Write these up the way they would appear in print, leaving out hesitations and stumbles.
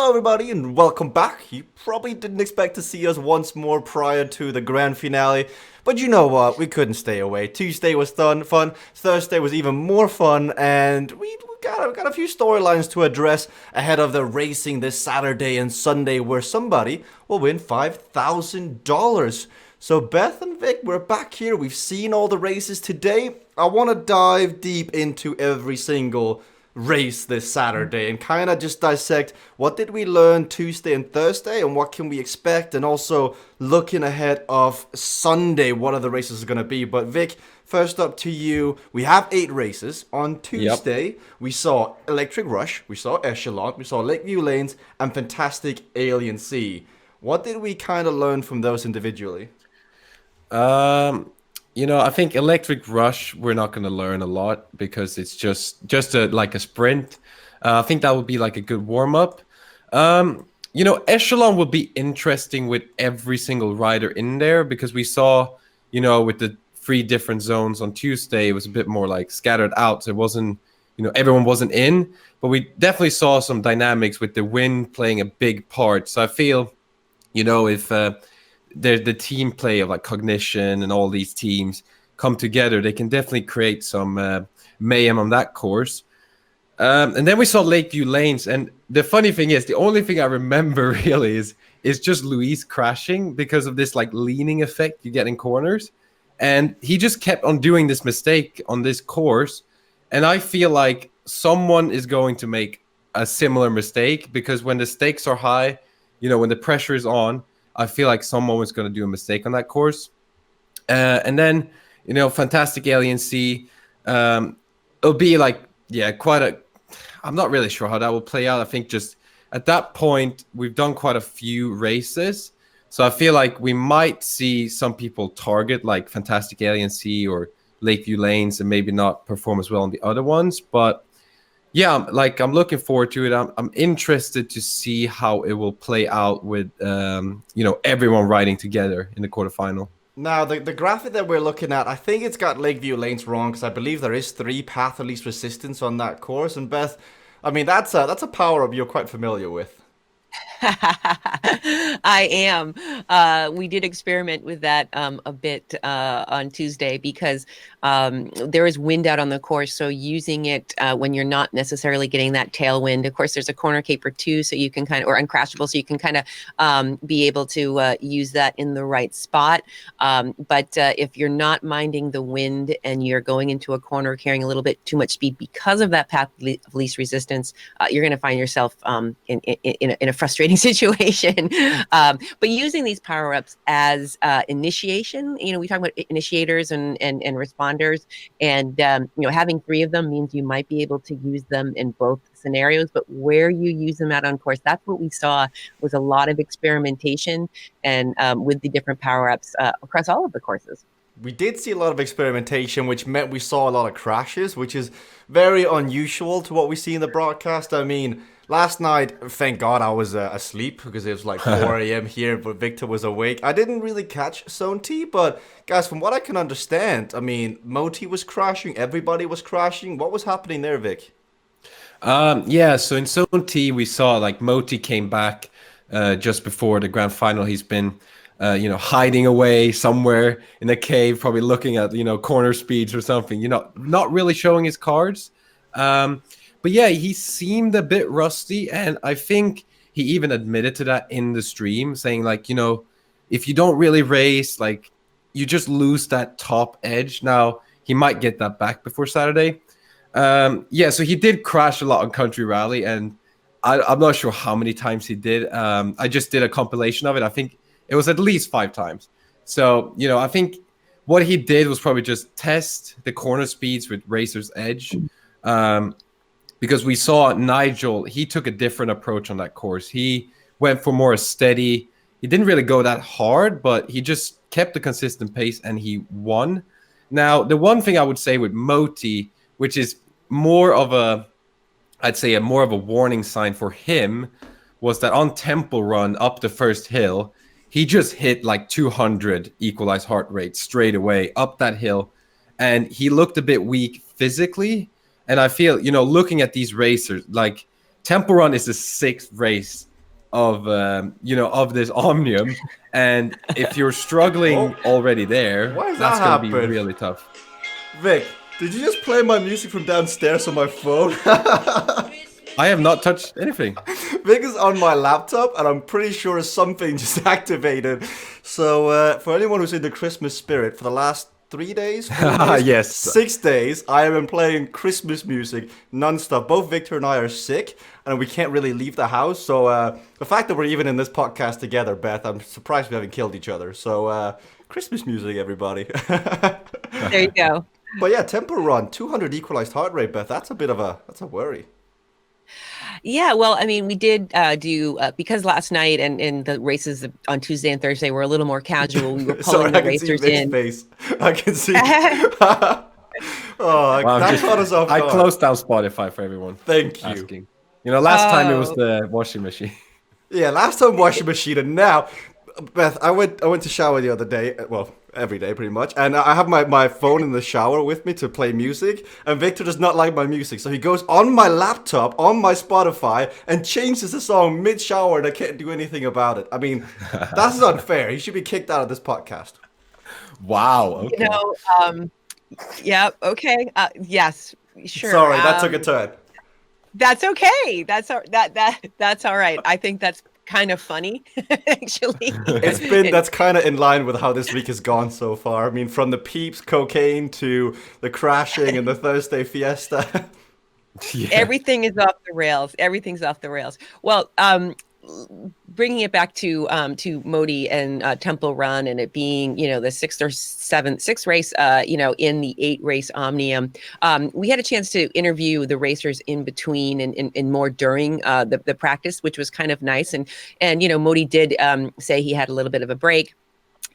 Hello, everybody, and welcome back. You probably didn't expect to see us once more prior to the grand finale, but you know what? We couldn't stay away. Tuesday was fun. Thursday was even more fun, and we got a few storylines to address ahead of the racing this Saturday and Sunday, where somebody will win $5,000. So Beth and Vic, we're back here. We've seen all the races today. I want to dive deep into every single race this Saturday and kind of just dissect what did we learn Tuesday and Thursday and what can we expect, and also looking ahead of Sunday, what are the races are going to be. But Vic, first up to you. We have 8 races. On Tuesday, we saw Electric Rush, we saw Echelon, we saw Lakeview Lanes, and Fantastic Alien Sea. What did we kind of learn from those individually? I think Electric Rush, we're not going to learn a lot because it's just like a sprint. I think that would be like a good warm up. Echelon will be interesting with every single rider in there because we saw, with the 3 different zones on Tuesday, it was a bit more like scattered out. So it wasn't, everyone wasn't in, but we definitely saw some dynamics with the wind playing a big part. So I feel, if the team play of like Cognition and all these teams come together, they can definitely create some mayhem on that course. And then we saw Lakeview Lanes, and the funny thing is, the only thing I remember really is just Luis crashing because of this like leaning effect you get in corners, and he just kept on doing this mistake on this course, and I feel like someone is going to make a similar mistake because when the stakes are high, when the pressure is on, I feel like someone was going to do a mistake on that course. And then, Fantastic Alien Sea, it'll be like, I'm not really sure how that will play out. I think just at that point, we've done quite a few races. So I feel like we might see some people target like Fantastic Alien Sea or Lakeview Lanes and maybe not perform as well on the other ones. But yeah, I'm looking forward to it. I'm interested to see how it will play out with everyone riding together in the quarterfinal. Now, the graphic that we're looking at, I think it's got Lakeview Lanes wrong because I believe there is 3 path of least resistance on that course. And Beth, I mean, that's a power up you're quite familiar with. I am. We did experiment with that a bit on Tuesday because there is wind out on the course. So using it when you're not necessarily getting that tailwind. Of course, there's a corner caper too, so you can or uncrashable, so you can kind of be able to use that in the right spot. But if you're not minding the wind and you're going into a corner carrying a little bit too much speed because of that path of least resistance, you're going to find yourself in a frustrating situation. But using these power-ups as initiation, we talk about initiators and responders, and having 3 of them means you might be able to use them in both scenarios, but where you use them out on course, that's what we saw was a lot of experimentation and with the different power-ups across all of the courses. We did see a lot of experimentation, which meant we saw a lot of crashes, which is very unusual to what we see in the broadcast. I mean, last night, thank God I was asleep because it was like 4 a.m. here, but Victor was awake. I didn't really catch Zone T, but guys, from what I can understand, I mean, Moti was crashing, everybody was crashing. What was happening there, Vic? So in Zone T, we saw like Moti came back just before the grand final. He's been hiding away somewhere in a cave, probably looking at, corner speeds or something, not really showing his cards. But yeah, he seemed a bit rusty. And I think he even admitted to that in the stream, saying like, if you don't really race, like you just lose that top edge. Now, he might get that back before Saturday. So he did crash a lot on Country Rally, and I'm not sure how many times he did. I just did a compilation of it. I think it was at least 5 times. So, I think what he did was probably just test the corner speeds with Racer's Edge. Because we saw Nigel, he took a different approach on that course. He went for more steady. He didn't really go that hard, but he just kept a consistent pace and he won. Now, the one thing I would say with Moti, which is more of a warning sign for him, was that on Temple Run up the first hill, he just hit like 200 equalized heart rate straight away up that hill. And he looked a bit weak physically. And I feel, looking at these racers, like Temple Run is the 6th race of this Omnium. And if you're struggling already there, Why does that's that going to be happen? really tough. Vic, did you just play my music from downstairs on my phone? I have not touched anything. Vic is on my laptop, and I'm pretty sure something just activated. So, for anyone who's in the Christmas spirit, for the last 3 days, 4 days, Yes. 6 days, I have been playing Christmas music non-stop. Both Victor and I are sick, and we can't really leave the house. So, the fact that we're even in this podcast together, Beth, I'm surprised we haven't killed each other. So, Christmas music, everybody. There you go. But yeah, Temple Run, 200 equalized heart rate, Beth. That's a worry. Yeah, well, I mean, we did do because last night and the races on Tuesday and Thursday were a little more casual. We were Sorry, pulling the I can see racers Vic's in. face. I can see. Oh, Well, that caught us off I guard. closed down Spotify for everyone. Thank you. Asking. Last time it was Oh. the washing machine. Yeah, last time washing machine, and now, Beth, I went to shower the other day. Well, every day pretty much, and I have my phone in the shower with me to play music. And Victor does not like my music, so he goes on my laptop, on my Spotify, and changes the song mid shower, and I can't do anything about it. I mean, that's unfair. He should be kicked out of this podcast. Wow. Okay. You know, yeah, okay, yes, sure. Sorry, that took a turn. That's okay. That's all right. I think that's kind of funny, actually. That's kind of in line with how this week has gone so far. I mean, from the peeps, cocaine to the crashing and the Thursday fiesta. Yeah. Everything is off the rails. Everything's off the rails. Well, bringing it back to Modi and Temple Run, and it being the sixth race in the 8-race Omnium. We had a chance to interview the racers in between and more during the practice, which was kind of nice. And Modi did say he had a little bit of a break.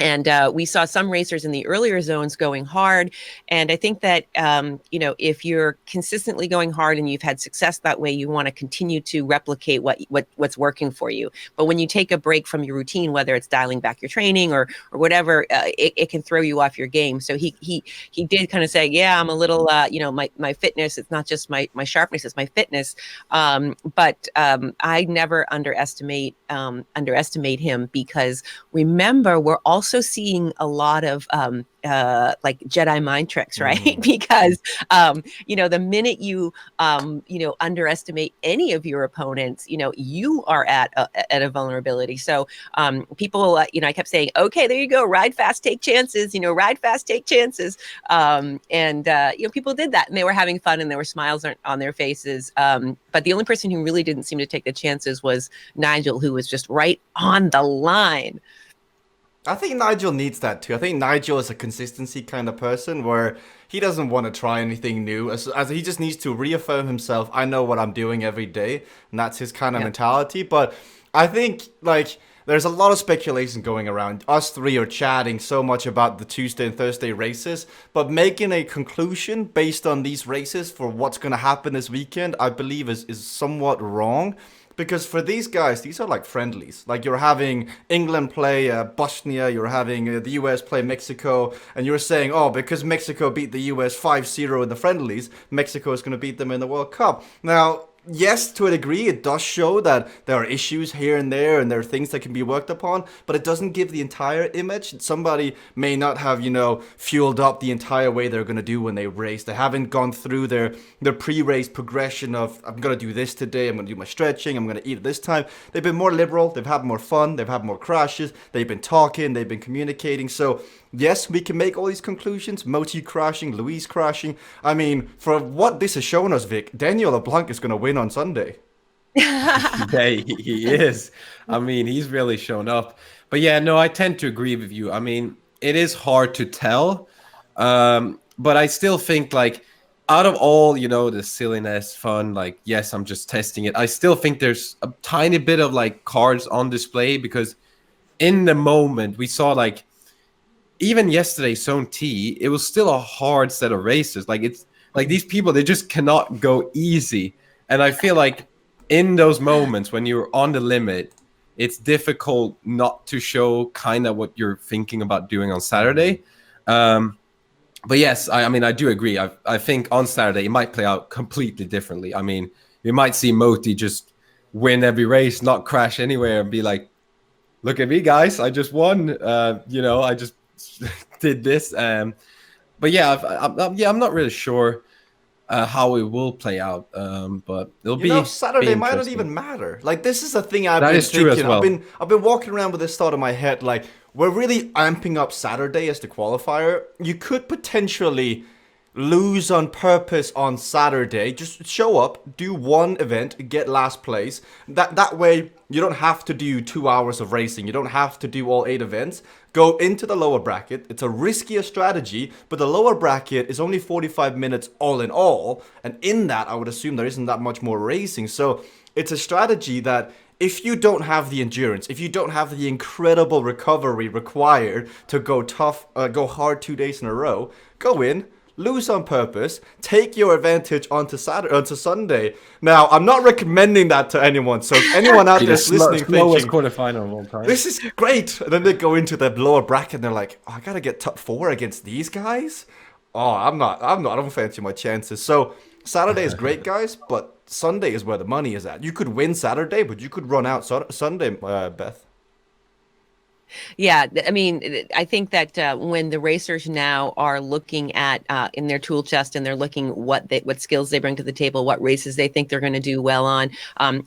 And we saw some racers in the earlier zones going hard. And I think that, if you're consistently going hard and you've had success that way, you want to continue to replicate what's working for you. But when you take a break from your routine, whether it's dialing back your training or whatever, it can throw you off your game. So he did kind of say, yeah, I'm a little, my fitness, it's not just my sharpness, it's my fitness. But I never underestimate him, because remember, we're also seeing a lot of like Jedi mind tricks, right? Because the minute you underestimate any of your opponents, you are at a vulnerability. So people, I kept saying, okay, there you go, ride fast, take chances. Ride fast, take chances. People did that, and they were having fun, and there were smiles on their faces. But the only person who really didn't seem to take the chances was Nigel, who was just right on the line. I think Nigel needs that too. I think Nigel is a consistency kind of person where he doesn't want to try anything new. As he just needs to reaffirm himself. I know what I'm doing every day, and that's his kind of mentality. But I think there's a lot of speculation going around. Us three are chatting so much about the Tuesday and Thursday races, but making a conclusion based on these races for what's going to happen this weekend, I believe is somewhat wrong. Because for these guys, these are like friendlies. Like you're having England play Bosnia, you're having the US play Mexico, and you're saying, oh, because Mexico beat the US 5-0 in the friendlies, Mexico is going to beat them in the World Cup. Now, yes, to a degree, it does show that there are issues here and there are things that can be worked upon, but it doesn't give the entire image. Somebody may not have, fueled up the entire way they're going to do when they race. They haven't gone through their pre-race progression of, I'm going to do this today, I'm going to do my stretching, I'm going to eat this time. They've been more liberal, they've had more fun, they've had more crashes, they've been talking, they've been communicating. So yes, we can make all these conclusions. Moti crashing, Louise crashing. I mean, for what this has shown us, Vic, Daniel LeBlanc is going to win on Sunday. Yeah, he is. I mean, he's really shown up. But yeah, no, I tend to agree with you. I mean, it is hard to tell. But I still think, out of all, the silliness, fun, yes, I'm just testing it. I still think there's a tiny bit of, cards on display, because in the moment we saw, even yesterday, Zone T, it was still a hard set of races. It's these people, they just cannot go easy. And I feel like in those moments when you're on the limit, it's difficult not to show kind of what you're thinking about doing on Saturday. But yes, I mean, I do agree. I think on Saturday, it might play out completely differently. I mean, we might see Moti just win every race, not crash anywhere, and be like, "Look at me, guys! I just won. I just did this." But yeah, I'm not really sure how it will play out. But it'll be Saturday might not interesting. even matter. Like, this is the thing I've That been is true as thinking. well. I've been walking around with this thought in my head. Like, we're really amping up Saturday as the qualifier. You could potentially lose on purpose on Saturday. Just show up, do one event, get last place. That way you don't have to do 2 hours of racing. You don't have to do all 8 events. Go into the lower bracket. It's a riskier strategy, but the lower bracket is only 45 minutes all in all. And in that, I would assume there isn't that much more racing. So it's a strategy that if you don't have the endurance, if you don't have the incredible recovery required to go tough, go hard 2 days in a row, go in, lose on purpose, take your advantage onto Sunday. Now, I'm not recommending that to anyone. So if anyone out there is listening, slowest thinking, quarterfinal of all time. this is great, and then they go into the lower bracket and they're like, oh, I gotta get top 4 against these guys. Oh, I don't fancy my chances. So Saturday is great, guys, but Sunday is where the money is at. You could win Saturday, but you could run out Sunday, Beth. Yeah, I mean, I think that when the racers now are looking at in their tool chest and they're looking what skills they bring to the table, what races they think they're going to do well on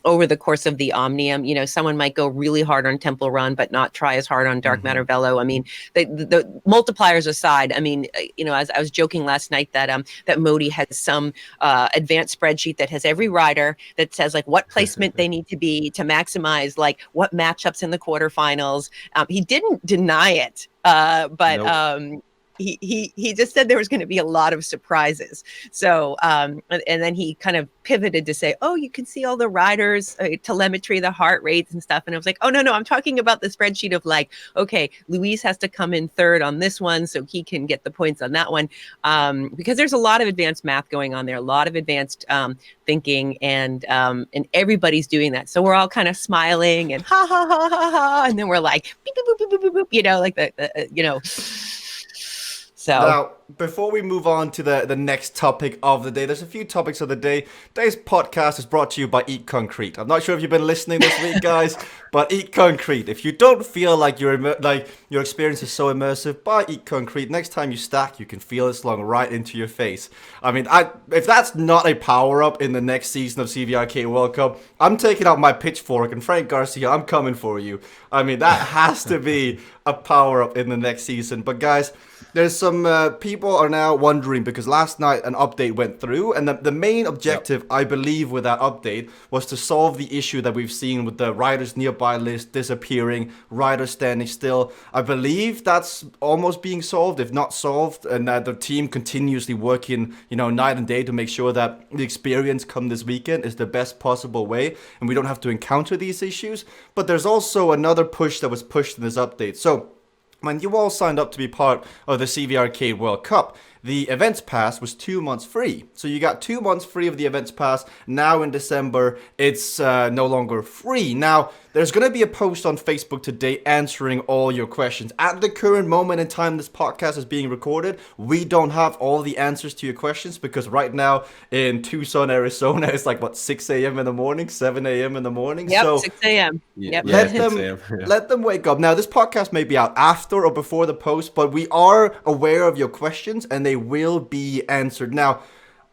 over the course of the Omnium. Someone might go really hard on Temple Run, but not try as hard on Dark Matter Velo. I mean, the multipliers aside, I mean, as I was joking last night that that Modi has some advanced spreadsheet that has every rider that says like what placement they need to be to maximize like what matchups in the quarterfinals. He didn't deny it, but Nope. he just said there was going to be a lot of surprises. So and then he kind of pivoted to say, oh, you can see all the riders telemetry, the heart rates and stuff. And I was like, oh, no, I'm talking about the spreadsheet of like, okay, Luis has to come in third on this one so he can get the points on that one, because there's a lot of advanced math going on there, a lot of advanced thinking, and everybody's doing that. So we're all kind of smiling and ha ha ha ha ha, and then we're like beep, beep, beep, beep, beep, beep, like the. So now, before we move on to the next topic of the day, there's a few topics of the day. Today's podcast is brought to you by Eat Concrete. I'm not sure if you've been listening this week, guys, but Eat Concrete. If you don't feel like your experience is so immersive, buy Eat Concrete. Next time you stack, you can feel it slung right into your face. I mean, if that's not a power-up in the next season of CVRcade World Cup, I'm taking out my pitchfork, and Frank Garcia, I'm coming for you. I mean, that has to be a power-up in the next season. But guys, there's some people are now wondering because last night an update went through, and the main objective, I believe, with that update was to solve the issue that we've seen with the riders nearby list disappearing, riders standing still. I believe that's almost being solved, if not solved, and the team continuously working, night and day to make sure that the experience come this weekend is the best possible way, and we don't have to encounter these issues. But there's also another push that was pushed in this update. So when you all signed up to be part of the CVRcade World Cup, the events pass was 2 months free. So you got 2 months free of the events pass. Now in December, it's no longer free. Now, there's going to be a post on Facebook today answering all your questions. At the current moment in time this podcast is being recorded, we don't have all the answers to your questions because right now in Tucson, Arizona, it's like, 6 a.m. in the morning, 7 a.m. in the morning? Yep, so 6 a.m. Yep. Let them wake up. Now, this podcast may be out after or before the post, but we are aware of your questions and they will be answered. Now,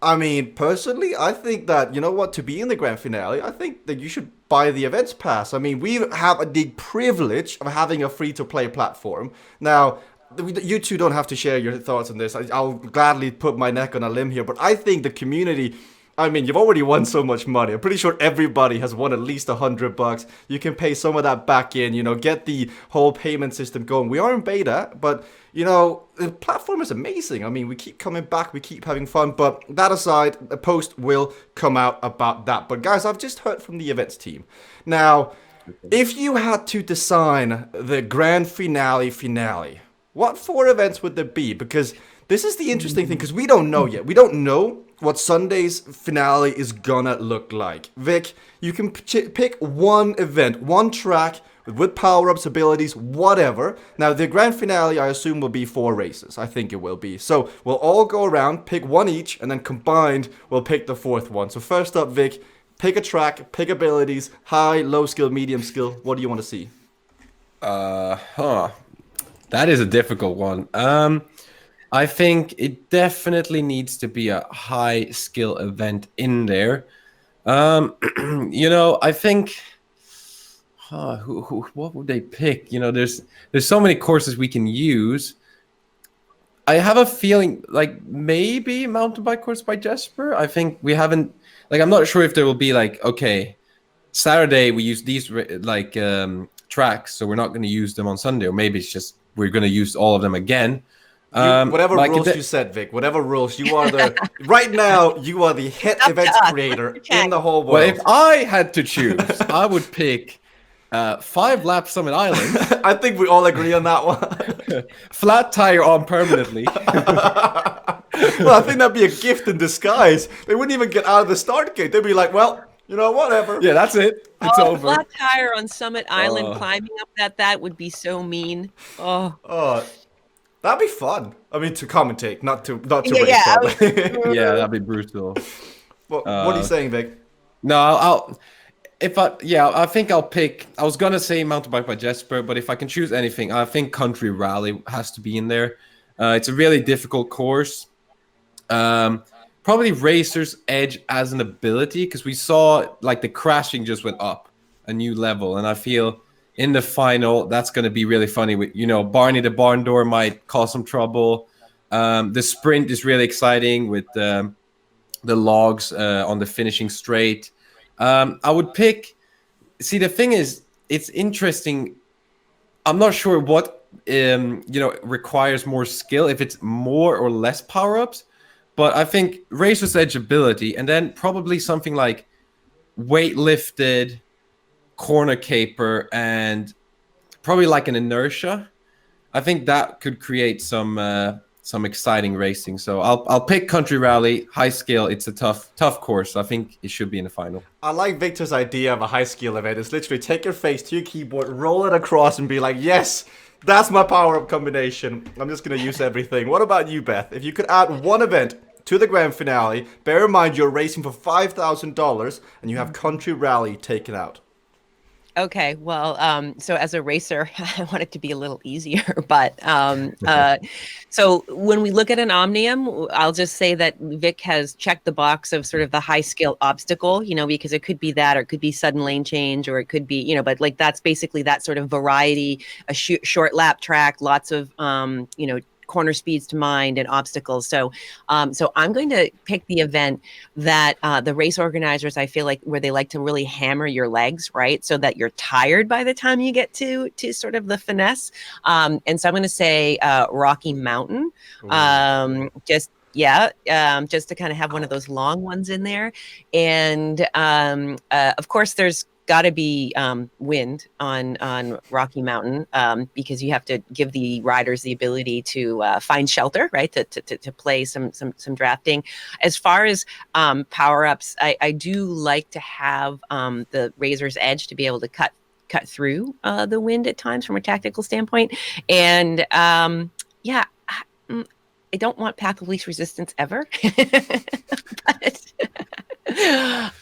I mean, personally, I think that, to be in the grand finale, I think that you should buy the events pass. I mean, we have the privilege of having a free-to-play platform. Now, you two don't have to share your thoughts on this. I'll gladly put my neck on a limb here, but I think the community... I mean, you've already won so much money. I'm pretty sure everybody has won at least $100. You can pay some of that back in, get the whole payment system going. We are in beta, but, the platform is amazing. I mean, we keep coming back, we keep having fun, but that aside, a post will come out about that. But guys, I've just heard from the events team. Now, if you had to design the grand finale, what 4 events would there be? Because this is the interesting thing, because we don't know yet. We don't know what Sunday's finale is gonna look like. Vic, you can pick one event, one track with power-ups, abilities, whatever. Now, the grand finale, I assume, will be 4 races. I think it will be. So we'll all go around, pick one each, and then combined, we'll pick the 4th one. So first up, Vic, Pick a track, pick abilities, high, low skill, medium skill. What do you want to see? That is a difficult one. I think it definitely needs to be a high skill event in there. I think what would they pick? There's so many courses we can use. I have a feeling like maybe mountain bike course by Jesper. I think we haven't I'm not sure if there will be okay, Saturday we use these tracks, so we're not going to use them on Sunday, or maybe it's just we're going to use all of them again. Whatever rules you said, Vic, whatever rules, you are right now, you are the hit events creator in the whole world. Well, if I had to choose, I would pick 5 lap Summit Island. I think we all agree on that one. Flat tire on permanently. Well, I think that'd be a gift in disguise. They wouldn't even get out of the start gate. They'd be like, well, whatever. Yeah, that's it. It's over. Flat tire on Summit Island, climbing up that would be so mean. Oh, that'd be fun. I mean, to commentate, not to race. Probably. Yeah, that'd be brutal. What are you saying, Vic? No, I think I'll pick. I was gonna say mountain bike by Jesper, but if I can choose anything, I think country rally has to be in there. It's a really difficult course. Probably Racer's Edge as an ability, because we saw the crashing just went up a new level, and I feel in the final that's going to be really funny. With Barney the barn door might cause some trouble. The sprint is really exciting with the logs on the finishing straight. I would pick. See, the thing is, it's interesting. I'm not sure what requires more skill, if it's more or less power-ups, but I think Racer's Edge ability, and then probably something like weight lifted, corner caper, and probably an inertia. I think that could create some exciting racing. So I'll pick country rally, high skill. It's a tough course. I think it should be in the final. I like Victor's idea of a high skill event. It's literally take your face to your keyboard, roll it across, and be like, yes, that's my power-up combination. I'm just going to use everything. What about you, Beth? If you could add one event to the grand finale, bear in mind you're racing for $5,000 and you have country rally taken out. Okay, well, so as a racer, I want it to be a little easier, but so when we look at an Omnium, I'll just say that Vic has checked the box of sort of the high skill obstacle, because it could be that, or it could be sudden lane change, or it could be, but that's basically that sort of variety, a short lap track, lots of, corner speeds to mind and obstacles. So I'm going to pick the event that the race organizers, I feel like, where they like to really hammer your legs, right? So that you're tired by the time you get to sort of the finesse. And so I'm going to say Rocky Mountain. Just to kind of have one of those long ones in there. And of course, there's got to be wind on Rocky Mountain, because you have to give the riders the ability to find shelter, right? To play some drafting. As far as power ups, I do like to have the Razor's Edge to be able to cut through the wind at times from a tactical standpoint, and I don't want path of least resistance ever. But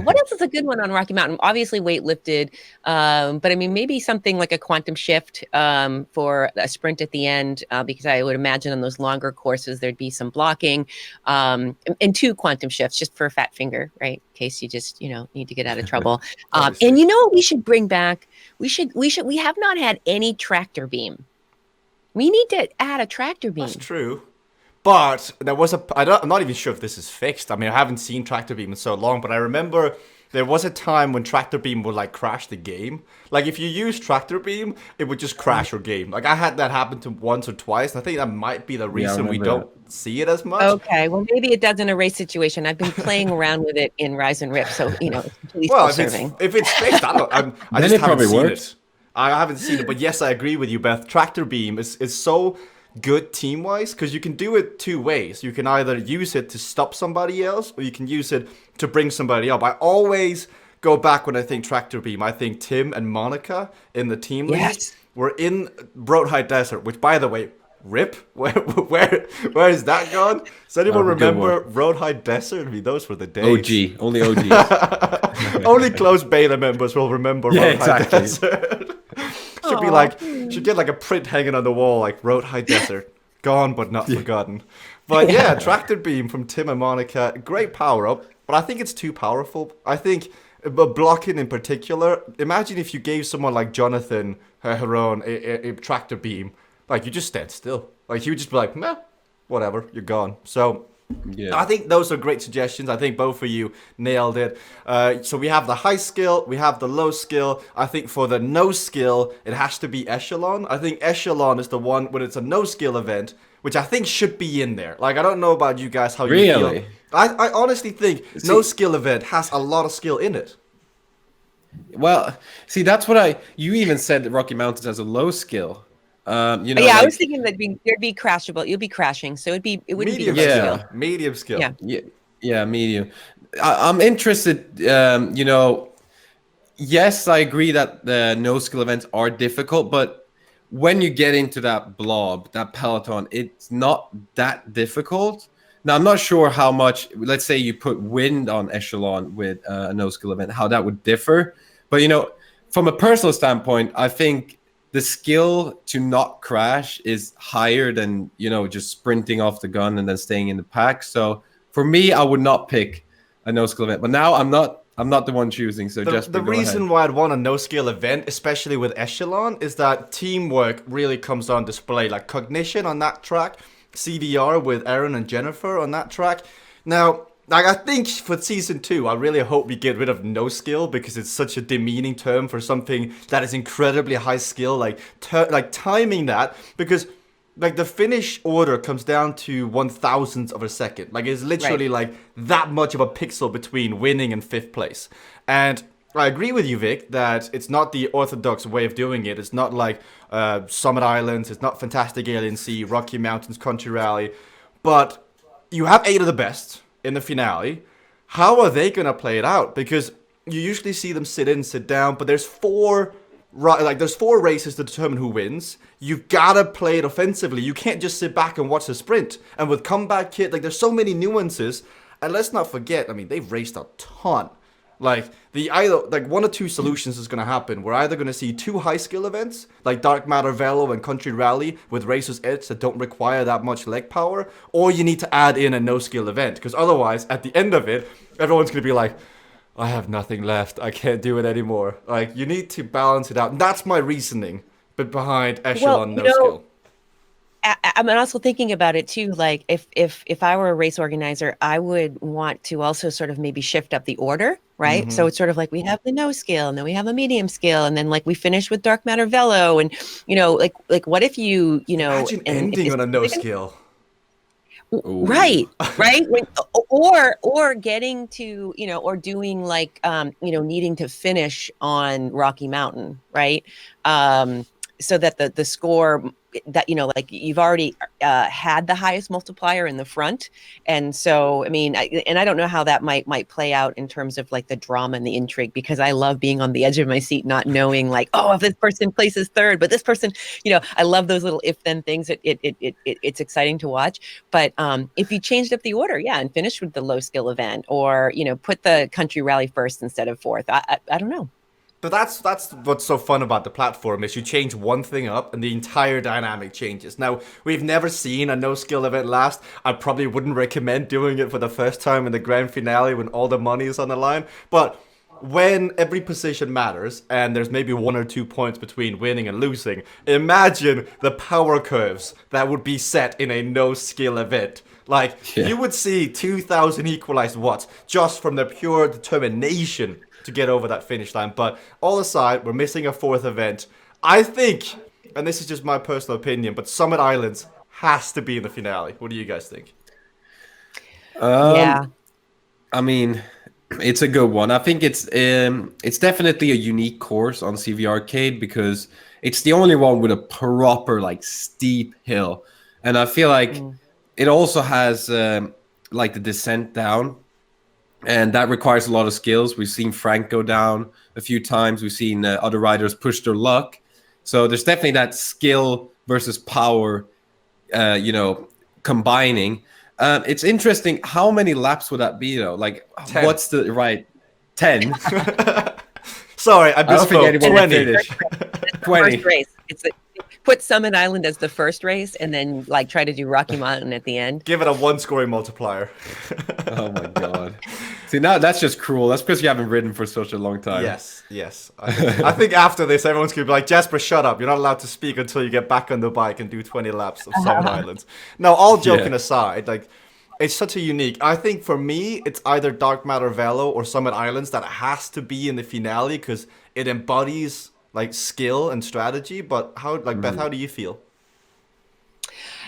what else is a good one on Rocky Mountain? Obviously weight lifted, but I mean, maybe something like a quantum shift for a sprint at the end, because I would imagine on those longer courses there'd be some blocking, and 2 quantum shifts just for a fat finger, right? In case you just need to get out of trouble. And we should bring back. We have not had any tractor beam. We need to add a tractor beam. That's true. But there was I'm not even sure if this is fixed. I mean, I haven't seen Tractor Beam in so long, but I remember there was a time when Tractor Beam would crash the game. If you use Tractor Beam, it would just crash your game. I had that happen to once or twice, and I think that might be the reason we don't see it as much. Okay, well maybe it does in a race situation. I've been playing around with it in Rise and Rip, so it's really self-serving. If it's fixed, I just haven't seen it. I haven't seen it, but yes, I agree with you, Beth. Tractor Beam is so good team-wise, because you can do it 2 ways. You can either use it to stop somebody else, or you can use it to bring somebody up. I always go back when I think Tractor Beam. I think Tim and Monica in the team lead were in Broad High Desert, which, by the way, Rip? Where is that gone? Does anyone Good remember one. Road High Desert? I mean, those were the days. OG, only OGs. Only close beta members will remember Yeah, Road High exactly. Desert. should be Aw. like should get like a print hanging on the wall like Road High Desert, gone but not forgotten. But yeah, Tractor Beam from Tim and Monica, great power up, but I think it's too powerful. I think, but blocking in particular. Imagine if you gave someone like Jonathan Heron a Tractor Beam, like you just stand still, like you would just be like, meh, whatever, you're gone. So. Yeah. I think those are great suggestions. I think both of you nailed it. So we have the high skill, we have the low skill. I think for the no skill, it has to be Echelon. I think Echelon is the one when it's a no skill event, which I think should be in there. Like, I don't know about you guys, how you Really? feel. I honestly think no skill event has a lot of skill in it. Well, see, that's what you even said that Rocky Mountains has a low skill. You know, Yeah, I like, was thinking that there'd be crashable. You'll be crashing, so it wouldn't be Medium low skill. skill. Medium skill. Yeah. yeah, medium. I'm interested, you know, yes, I agree that the no skill events are difficult, but when you get into that blob, that peloton, it's not that difficult. Now, I'm not sure how much, let's say you put wind on Echelon with a no skill event, how that would differ. But, you know, from a personal standpoint, I think the skill to not crash is higher than, you know, just sprinting off the gun and then staying in the pack. So for me, I would not pick a no skill event. But now I'm not the one choosing. So just The go reason ahead. why I'd want a no skill event, especially with Echelon, is that teamwork really comes on display. Like Cognition on that track, CVR with Aaron and Jennifer on that track. Now, like I think for season 2, I really hope we get rid of no skill because it's such a demeaning term for something that is incredibly high skill. Like timing that, because like the finish order comes down to 1,000th of a second. Like it's literally like that much of a pixel between winning and 5th place. And I agree with you, Vic, that it's not the orthodox way of doing it. It's not like Summit Islands. It's not Fantastic Alien Sea, Rocky Mountains, Country Rally. But you have 8 of the best in the finale. How are they gonna play it out? Because you usually see them sit in, sit down, but there's 4 there's 4 races to determine who wins. You've gotta play it offensively. You can't just sit back and watch the sprint. And with comeback kit, like there's so many nuances. And let's not forget, I mean, they've raced a ton. Like one or two solutions is gonna happen. We're either gonna see 2 high skill events, like Dark Matter Velo and Country Rally, with Racer's Edge that don't require that much leg power, or you need to add in a no skill event, because otherwise, at the end of it, everyone's gonna be like, I have nothing left. I can't do it anymore. Like, you need to balance it out. And that's my reasoning behind Echelon no skill. I'm also thinking about it too. Like if I were a race organizer, I would want to also sort of maybe shift up the order, right? So it's sort of like we have the no skill, and then we have a medium skill, and then like we finish with Dark Matter Velo, and you know, like what if you know, Imagine and ending on a no skill. Right. Or getting to, you know, or doing like you know, needing to finish on Rocky Mountain, right? So that the score that, you know, like you've already had the highest multiplier in the front. And so, I mean, I don't know how that might play out in terms of like the drama and the intrigue, because I love being on the edge of my seat, not knowing like, oh, if this person places third, but this person, you know, I love those little if then things. It's exciting to watch. But if you changed up the order, yeah, and finished with the low skill event, or, you know, put the country rally first instead of fourth, I don't know. But that's what's so fun about the platform, is you change one thing up and the entire dynamic changes. Now, we've never seen a no-skill event last. I probably wouldn't recommend doing it for the first time in the grand finale when all the money is on the line. But when every position matters and there's maybe 1 or 2 points between winning and losing, imagine the power curves that would be set in a no-skill event. Like, you would see 2,000 equalized watts just from the pure determination to get over that finish line. But all aside, we're missing a 4th event. I think, and this is just my personal opinion, but Summit Islands has to be in the finale. What do you guys think? Yeah. I mean, it's a good one. I think it's definitely a unique course on CVRcade because it's the only one with a proper like steep hill, and I feel like it also has like the descent down. And that requires a lot of skills. We've seen Frank go down a few times. We've seen other riders push their luck. So there's definitely that skill versus power combining. It's interesting. How many laps would that be though? Like, 10. what's the right 10? Sorry, I I don't think misspoke. anyone would 20. finish. The 20. first race. Put Summit Island as the first race, and then like try to do Rocky Mountain at the end. Give it a 1 scoring multiplier. Oh my god. See, now that's just cruel. That's because you haven't ridden for such a long time. Yes. I think after this, everyone's going to be like, Jasper, shut up. You're not allowed to speak until you get back on the bike and do 20 laps of Summit Islands. Now, all joking aside, like, it's such a unique. I think for me, it's either Dark Matter Velo or Summit Islands that has to be in the finale because it embodies like skill and strategy. But how, like Beth, how do you feel?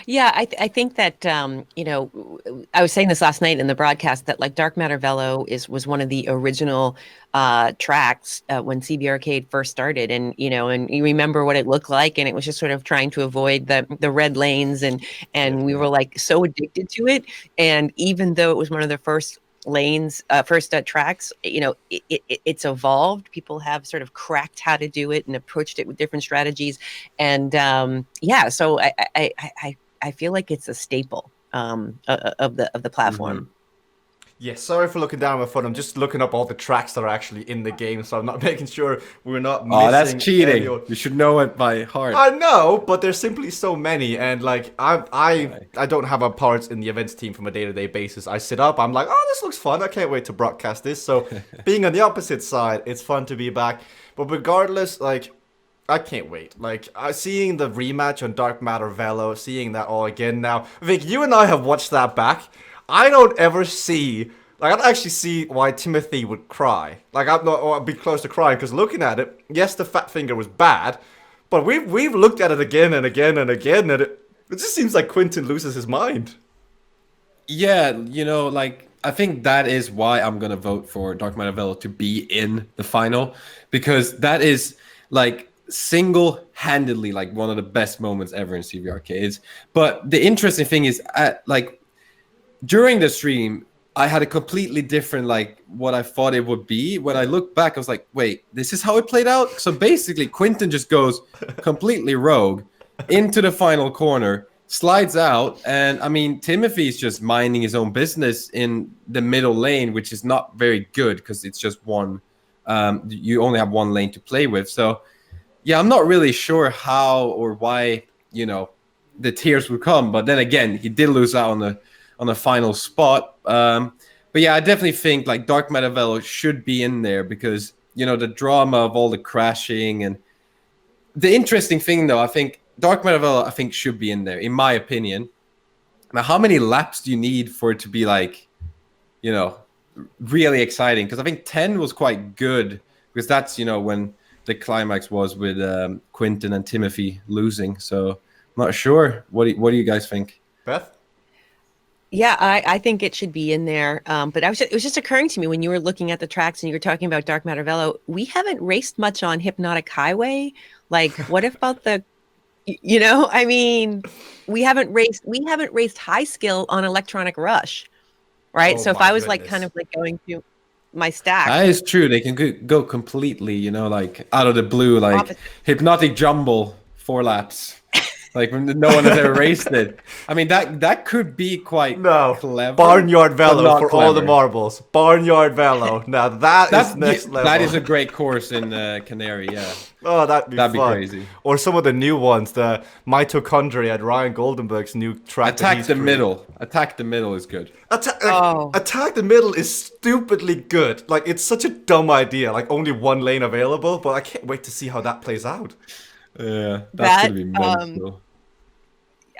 Yeah, I think that I was saying this last night in the broadcast that like Dark Matter Velo was one of the original tracks when CVRcade first started, and you remember what it looked like, and it was just sort of trying to avoid the red lanes, and we were like so addicted to it, and even though it was one of the first tracks, it's evolved. People have sort of cracked how to do it and approached it with different strategies, and so I feel like it's a staple of the platform. Mm-hmm. Yeah, sorry for looking down my phone. I'm just looking up all the tracks that are actually in the game, so I'm not making sure we're not missing. Oh, that's cheating. Any... You should know it by heart. I know, but there's simply so many, and like I don't have a part in the events team from a day-to-day basis. I sit up, I'm like, oh, this looks fun. I can't wait to broadcast this. So being on the opposite side, it's fun to be back. But regardless, like, I can't wait. Like, seeing the rematch on Dark Matter Velo, seeing that all again now. Vic, you and I have watched that back. I don't ever see, like, I don't actually see why Timothy would cry. Like, I'd be close to crying, because looking at it, yes, the fat finger was bad, but we've looked at it again and again and again, and it just seems like Quentin loses his mind. Yeah, like, I think that is why I'm going to vote for Dark Matter Velo to be in the final, because that is, like, single-handedly like one of the best moments ever in CVRcades. But the interesting thing is, like, during the stream, I had a completely different, like, what I thought it would be. When I look back, I was like, wait, this is how it played out? So basically, Quentin just goes completely rogue into the final corner, slides out, and, I mean, Timothy's just minding his own business in the middle lane, which is not very good because it's just one. You only have one lane to play with. So, yeah, I'm not really sure how or why, the tears would come. But then again, he did lose out on the final spot. But yeah, I definitely think like Dark Matter Velo should be in there because, the drama of all the crashing. And the interesting thing, though, I think Dark Matter Velo, should be in there, in my opinion. Now, how many laps do you need for it to be like, really exciting? Because I think 10 was quite good because that's, when the climax was with Quentin and Timothy losing. So I'm not sure. What do you guys think? Beth? Yeah, I think it should be in there. But it was just occurring to me when you were looking at the tracks and you were talking about Dark Matter Velo, we haven't raced much on Hypnotic Highway. Like, what about I mean, we haven't raced high skill on Electronic Rush, right? Oh, so if my I was like goodness. kind of like going to my stack. That is true. They can go completely, like out of the blue, like Opposite. Hypnotic Jumble 4 laps. Like no one has ever raced it. I mean, that could be quite clever. Barnyard Velo for all the clever. marbles. Barnyard Velo. Now that's next level. That is a great course in Canary, yeah. Oh, that'd be fun. Crazy. Or some of the new ones, the Mitochondria at Ryan Goldenberg's new track. Attack the Middle. Attack the Middle is good. Attack the Middle is stupidly good. Like, it's such a dumb idea. Like, only one lane available, but I can't wait to see how that plays out. Yeah, that's going to be mental.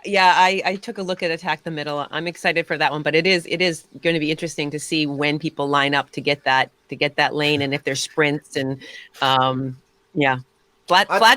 Yeah, I took a look at Attack the Middle. I'm excited for that one, but it is going to be interesting to see when people line up to get that lane and if there's sprints and flat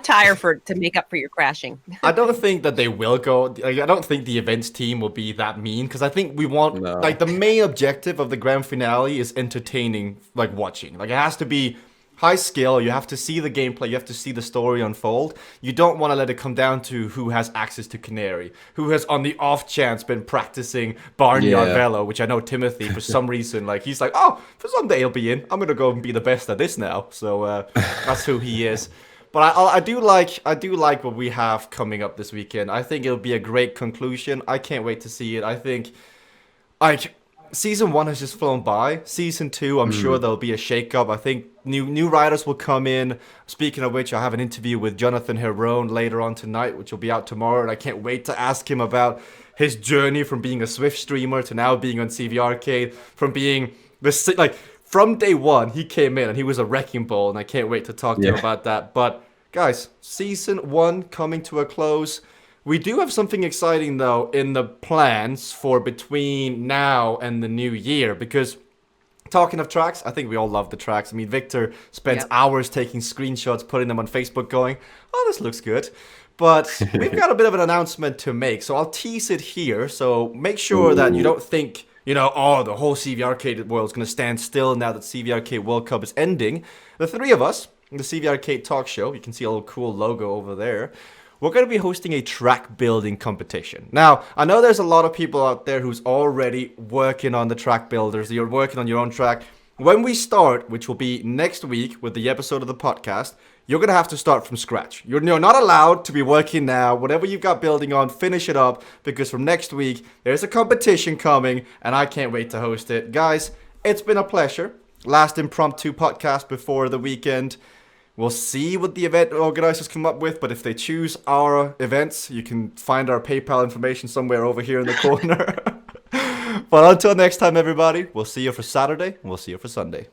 tire to make up for your crashing. I don't think that they will go. Like, I don't think the events team will be that mean because I think we want like the main objective of the grand finale is entertaining, like watching. Like, it has to be high skill. You have to see the gameplay. You have to see the story unfold. You don't want to let it come down to who has access to Canary, who has on the off chance been practicing Barnyard Velo, which I know Timothy for some reason, like he's like, oh, for someday he'll be in. I'm gonna go and be the best at this now. So that's who he is. But I do like what we have coming up this weekend. I think it'll be a great conclusion. I can't wait to see it. I think like season 1 has just flown by. Season 2, I'm sure there'll be a shakeup. I think new writers will come in. Speaking of which, I have an interview with Jonathan Herone later on tonight, which will be out tomorrow, and I can't wait to ask him about his journey from being a Swift streamer to now being on CVRcade, from being from day one he came in and he was a wrecking ball, and I can't wait to talk to him about that. But guys, season 1 coming to a close. We do have something exciting, though, in the plans for between now and the new year, because talking of tracks, I think we all love the tracks. I mean, Victor spends hours taking screenshots, putting them on Facebook going, oh, this looks good. But we've got a bit of an announcement to make, so I'll tease it here. So make sure that you don't think, oh, the whole CVRcade world is going to stand still now that CVRcade World Cup is ending. The three of us, the CVRcade Talk Show, you can see a little cool logo over there, we're going to be hosting a track building competition. Now, I know there's a lot of people out there who's already working on the track builders. You're working on your own track. When we start, which will be next week with the episode of the podcast, you're going to have to start from scratch. You're not allowed to be working now. Whatever you've got building on, finish it up, because from next week, there's a competition coming, and I can't wait to host it. Guys, it's been a pleasure. Last impromptu podcast before the weekend. We'll see what the event organizers come up with, but if they choose our events, you can find our PayPal information somewhere over here in the corner. But until next time, everybody, we'll see you for Saturday, and we'll see you for Sunday.